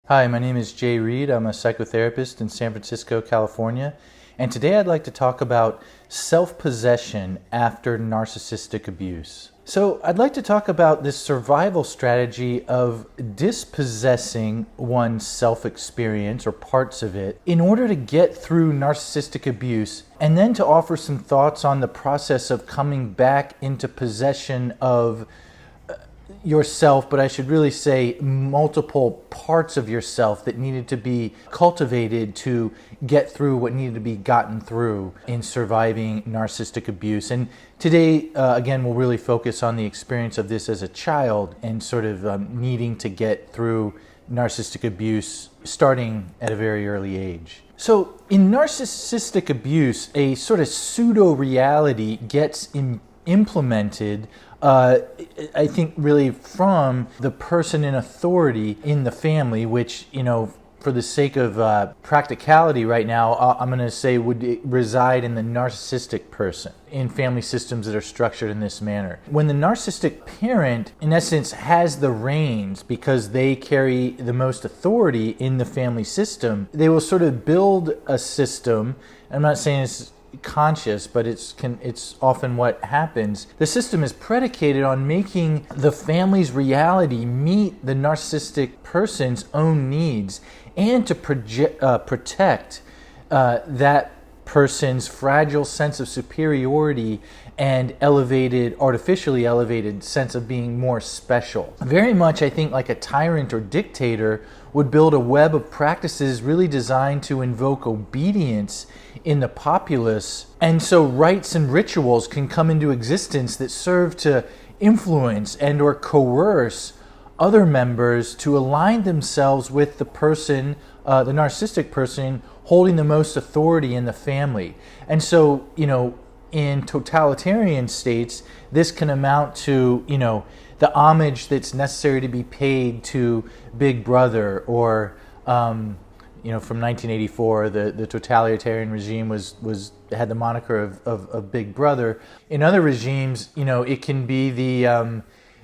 Hi, my name is Jayreid. I'm a psychotherapist in San Francisco, California, and today I'd like to talk about self-possession after narcissistic abuse. So I'd like to talk about this survival strategy of dispossessing one's self-experience or parts of it in order to get through narcissistic abuse, and then to offer some thoughts on the process of coming back into possession of yourself, but I should really say multiple parts of yourself that needed to be cultivated to get through what needed to be gotten through in surviving narcissistic abuse. And today, again, we'll really focus on the experience of this as a child and sort of needing to get through narcissistic abuse starting at a very early age. So in narcissistic abuse, a sort of pseudo-reality gets implemented I think really from the person in authority in the family, which, for the sake of practicality right now, I'm going to say would reside in the narcissistic person in family systems that are structured in this manner. When the narcissistic parent, in essence, has the reins because they carry the most authority in the family system, they will sort of build a system. I'm not saying it's conscious, but it's often what happens. The system is predicated on making the family's reality meet the narcissistic person's own needs and to protect that person's fragile sense of superiority and artificially elevated sense of being more special. Very much, I think, like a tyrant or dictator would build a web of practices really designed to invoke obedience in the populace. And so rites and rituals can come into existence that serve to influence and or coerce other members to align themselves with the person, the narcissistic person, holding the most authority in the family. And so, in totalitarian states, this can amount to, the homage that's necessary to be paid to Big Brother, or, from 1984, the totalitarian regime had the moniker of Big Brother. In other regimes, it can be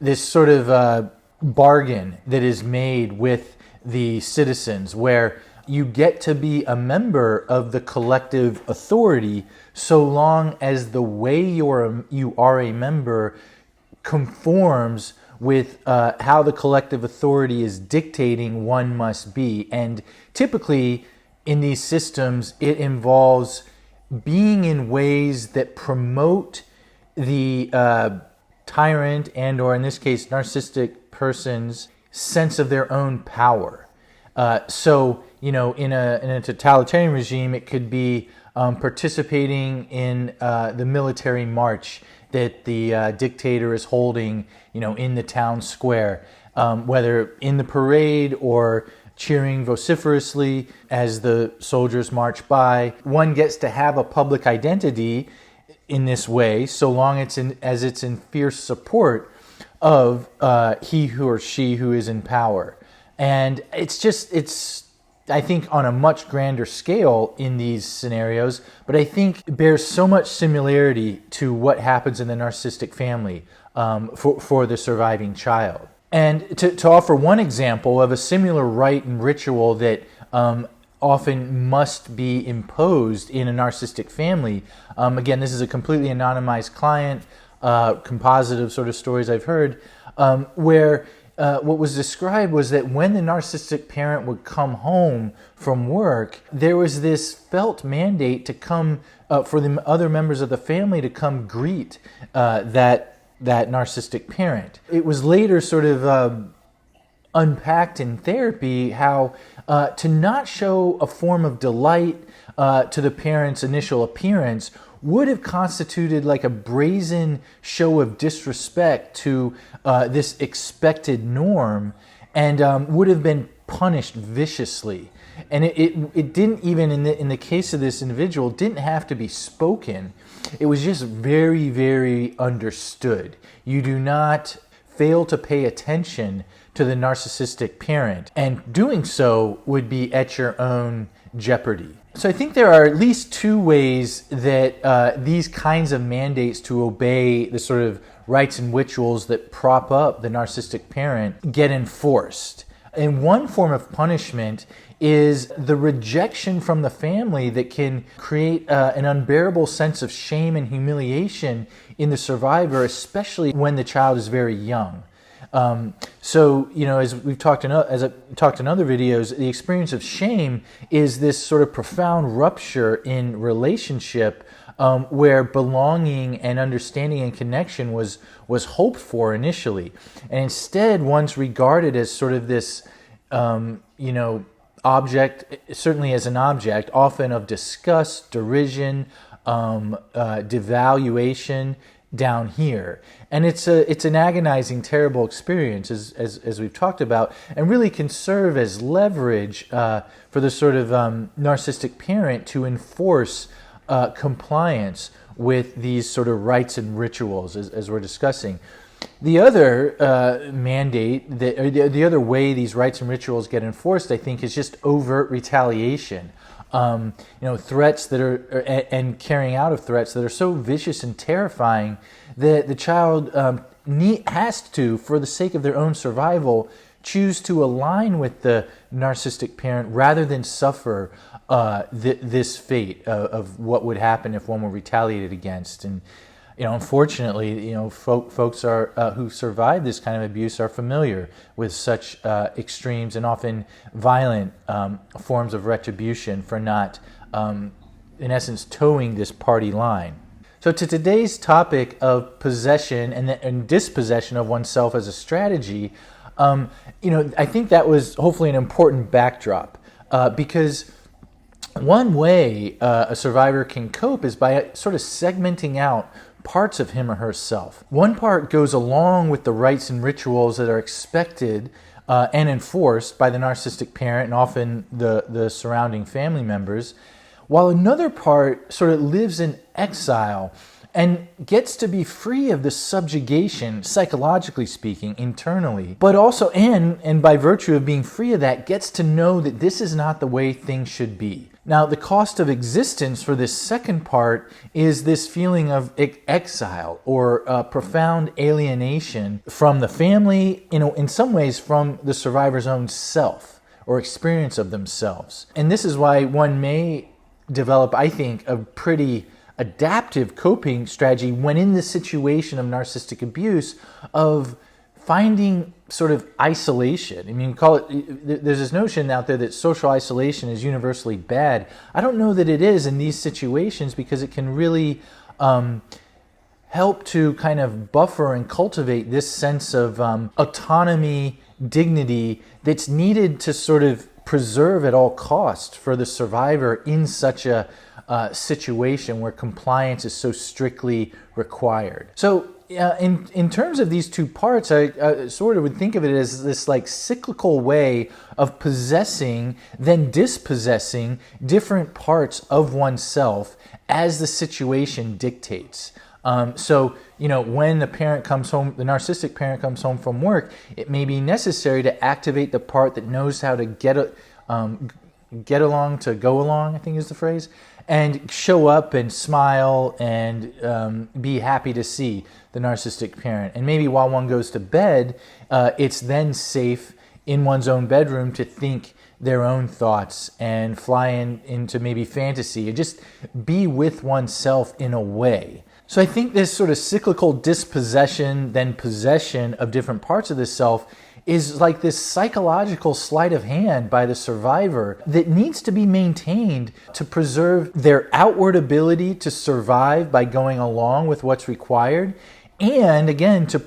this sort of bargain that is made with the citizens, where you get to be a member of the collective authority so long as the way you are a member conforms with how the collective authority is dictating one must be. And typically in these systems, it involves being in ways that promote the tyrant and, or in this case, narcissistic person's sense of their own power. So, in a totalitarian regime, it could be participating in the military march that the dictator is holding, in the town square, whether in the parade or cheering vociferously as the soldiers march by. One gets to have a public identity in this way, so long as it's in fierce support of he who or she who is in power. And it's I think on a much grander scale in these scenarios, but I think bears so much similarity to what happens in the narcissistic family for the surviving child. And to offer one example of a similar rite and ritual that often must be imposed in a narcissistic family, again, this is a completely anonymized client, composite of sort of stories I've heard, where what was described was that when the narcissistic parent would come home from work, there was this felt mandate to come for the other members of the family to come greet that narcissistic parent. It was later sort of unpacked in therapy how to not show a form of delight to the parent's initial appearance would have constituted like a brazen show of disrespect to this expected norm, and would have been punished viciously. And it didn't even, in the case of this individual, didn't have to be spoken. It was just very, very understood. You do not fail to pay attention to the narcissistic parent, and doing so would be at your own jeopardy. So I think there are at least two ways that these kinds of mandates to obey the sort of rites and rituals that prop up the narcissistic parent get enforced. And one form of punishment is the rejection from the family that can create an unbearable sense of shame and humiliation in the survivor, especially when the child is very young. So, as we've talked as I've talked in other videos, the experience of shame is this sort of profound rupture in relationship where belonging and understanding and connection was hoped for initially. And instead, one's regarded as sort of this, object, certainly as an object, often of disgust, derision, devaluation, down here. And it's an agonizing, terrible experience, as we've talked about, and really can serve as leverage for the sort of narcissistic parent to enforce compliance with these sort of rites and rituals, as we're discussing. The other mandate, or the other way these rites and rituals get enforced, I think, is just overt retaliation. Threats that are, and carrying out of threats that are so vicious and terrifying that the child has to, for the sake of their own survival, choose to align with the narcissistic parent rather than suffer this fate of what would happen if one were retaliated against. And unfortunately, folks who survive this kind of abuse are familiar with such extremes and often violent forms of retribution for not, in essence, towing this party line. So to today's topic of possession and dispossession of oneself as a strategy, I think that was hopefully an important backdrop because one way a survivor can cope is by sort of segmenting out parts of him or herself. One part goes along with the rites and rituals that are expected and enforced by the narcissistic parent and often the surrounding family members, while another part sort of lives in exile and gets to be free of the subjugation, psychologically speaking, internally, but also, and by virtue of being free of that, gets to know that this is not the way things should be. Now, the cost of existence for this second part is this feeling of exile or profound alienation from the family, in some ways from the survivor's own self or experience of themselves. And this is why one may develop, I think, a pretty adaptive coping strategy when in the situation of narcissistic abuse of finding sort of isolation. I mean, there's this notion out there that social isolation is universally bad. I don't know that it is in these situations because it can really help to kind of buffer and cultivate this sense of autonomy, dignity that's needed to sort of preserve at all costs for the survivor in such a situation where compliance is so strictly required. So in terms of these two parts, I sort of would think of it as this like cyclical way of possessing, then dispossessing different parts of oneself as the situation dictates. So, when the parent comes home, the narcissistic parent comes home from work, it may be necessary to activate the part that knows how to get along to go along, I think is the phrase, and show up and smile and be happy to see the narcissistic parent. And maybe while one goes to bed, it's then safe in one's own bedroom to think their own thoughts and fly into maybe fantasy and just be with oneself in a way. So I think this sort of cyclical dispossession, then possession of different parts of the self is like this psychological sleight of hand by the survivor that needs to be maintained to preserve their outward ability to survive by going along with what's required, and again, to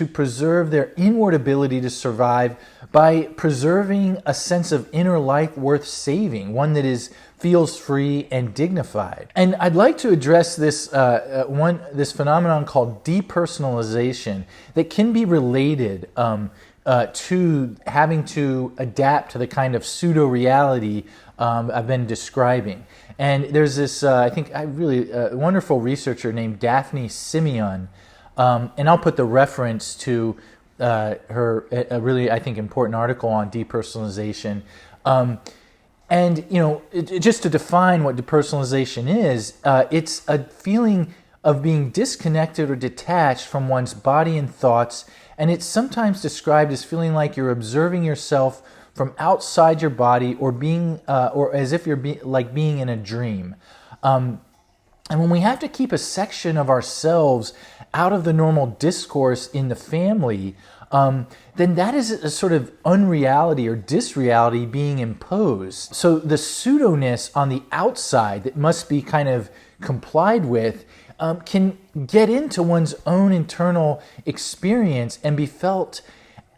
preserve their inward ability to survive by preserving a sense of inner life worth saving, one that feels free and dignified. And I'd like to address this phenomenon called depersonalization that can be related to having to adapt to the kind of pseudo-reality I've been describing. And there's this, wonderful researcher named Daphne Simeon, and I'll put the reference to her, a really, I think, important article on depersonalization. Just to define what depersonalization is, it's a feeling of being disconnected or detached from one's body and thoughts And it's sometimes described as feeling like you're observing yourself from outside your body, or as if you're being in a dream. And when we have to keep a section of ourselves out of the normal discourse in the family, then that is a sort of unreality or disreality being imposed. So the pseudoness on the outside that must be kind of complied with can get into one's own internal experience and be felt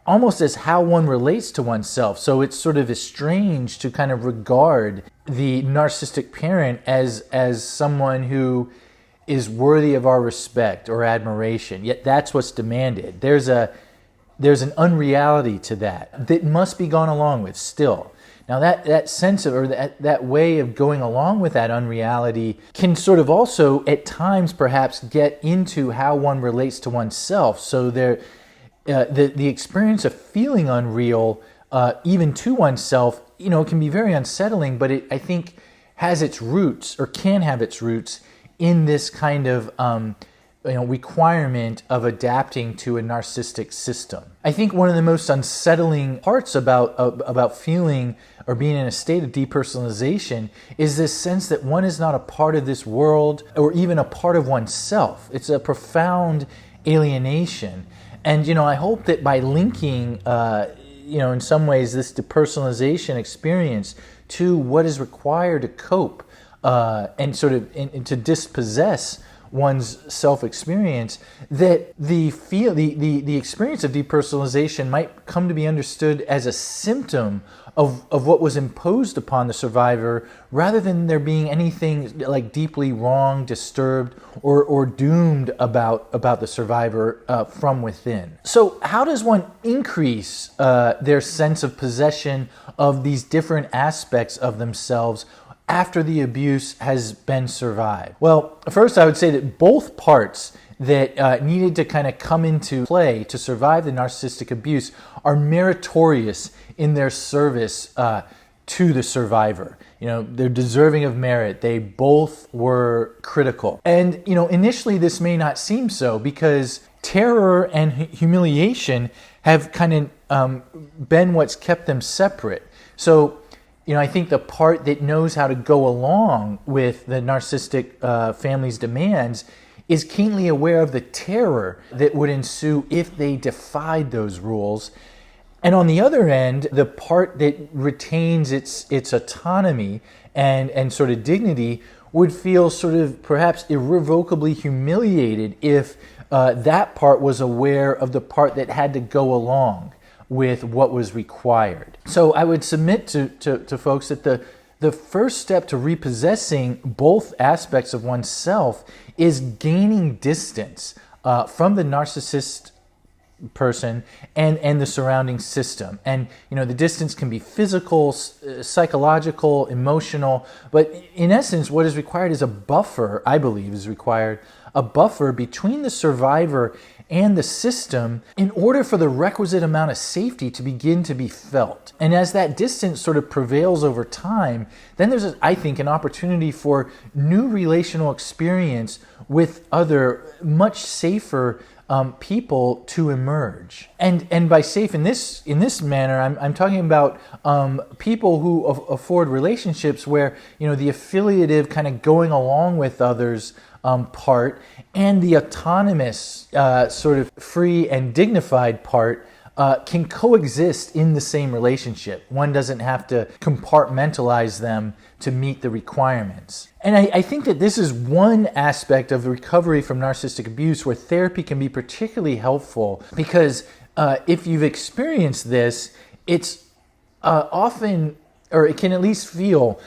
almost as how one relates to oneself. So it's sort of strange to kind of regard the narcissistic parent as someone who is worthy of our respect or admiration. Yet that's what's demanded. There's an unreality to that must be gone along with still. Now that sense of, or that way of going along with that unreality can sort of also at times perhaps get into how one relates to oneself. So the experience of feeling unreal, even to oneself, can be very unsettling, but I think has its roots, or can have its roots, in this kind of requirement of adapting to a narcissistic system. I think one of the most unsettling parts about feeling or being in a state of depersonalization is this sense that one is not a part of this world, or even a part of oneself. It's a profound alienation. And, I hope that by linking, in some ways, this depersonalization experience to what is required to cope and to dispossess one's self-experience, that the experience of depersonalization might come to be understood as a symptom of what was imposed upon the survivor, rather than there being anything like deeply wrong, disturbed, or doomed about the survivor from within. So how does one increase their sense of possession of these different aspects of themselves after the abuse has been survived? Well, first I would say that both parts that needed to kind of come into play to survive the narcissistic abuse are meritorious in their service to the survivor. They're deserving of merit. They both were critical. And, initially this may not seem so, because terror and humiliation have kind of been what's kept them separate. So, I think the part that knows how to go along with the narcissistic family's demands is keenly aware of the terror that would ensue if they defied those rules. And on the other end, the part that retains its autonomy and sort of dignity would feel sort of perhaps irrevocably humiliated if that part was aware of the part that had to go along with what was required. So I would submit to folks that the first step to repossessing both aspects of oneself is gaining distance from the narcissist person and the surrounding system. And the distance can be physical, psychological, emotional, but in essence what is required is a buffer. I believe is required a buffer between the survivor and the system in order for the requisite amount of safety to begin to be felt. And as that distance sort of prevails over time, then there's, I think, an opportunity for new relational experience with other, much safer people to emerge. And by safe in this manner, I'm talking about people who afford relationships where the affiliative kind of going along with others part, and the autonomous sort of free and dignified part can coexist in the same relationship. One doesn't have to compartmentalize them to meet the requirements. And I think that this is one aspect of the recovery from narcissistic abuse where therapy can be particularly helpful, because if you've experienced this, it's often, or it can at least feel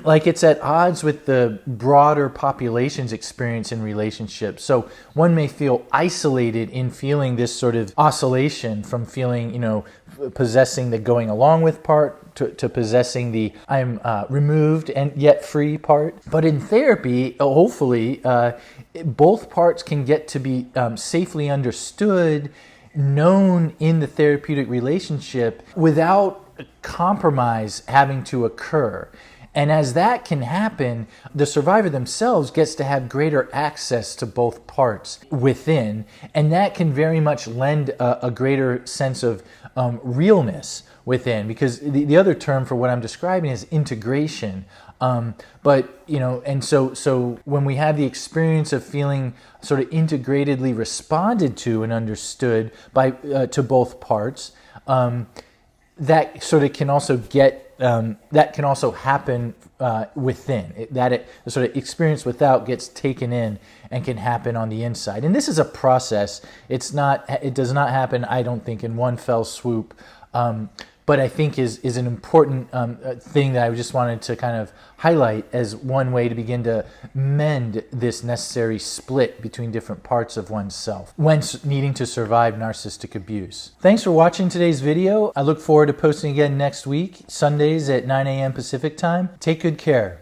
like it's at odds with the broader population's experience in relationships. So one may feel isolated in feeling this sort of oscillation from feeling, possessing the going along with part to possessing the I'm removed and yet free part. But in therapy, hopefully, both parts can get to be safely understood, known in the therapeutic relationship without compromise having to occur. And as that can happen, the survivor themselves gets to have greater access to both parts within, and that can very much lend a greater sense of realness within, because the other term for what I'm describing is integration. But, you know, and so when we have the experience of feeling sort of integratedly responded to and understood by to both parts, that sort of can also get that can also happen within. The sort of experience without gets taken in and can happen on the inside. And this is a process. It does not happen, I don't think, in one fell swoop. But I think is an important thing that I just wanted to kind of highlight as one way to begin to mend this necessary split between different parts of oneself when needing to survive narcissistic abuse. Thanks for watching today's video. I look forward to posting again next week, Sundays at 9 a.m. Pacific time. Take good care.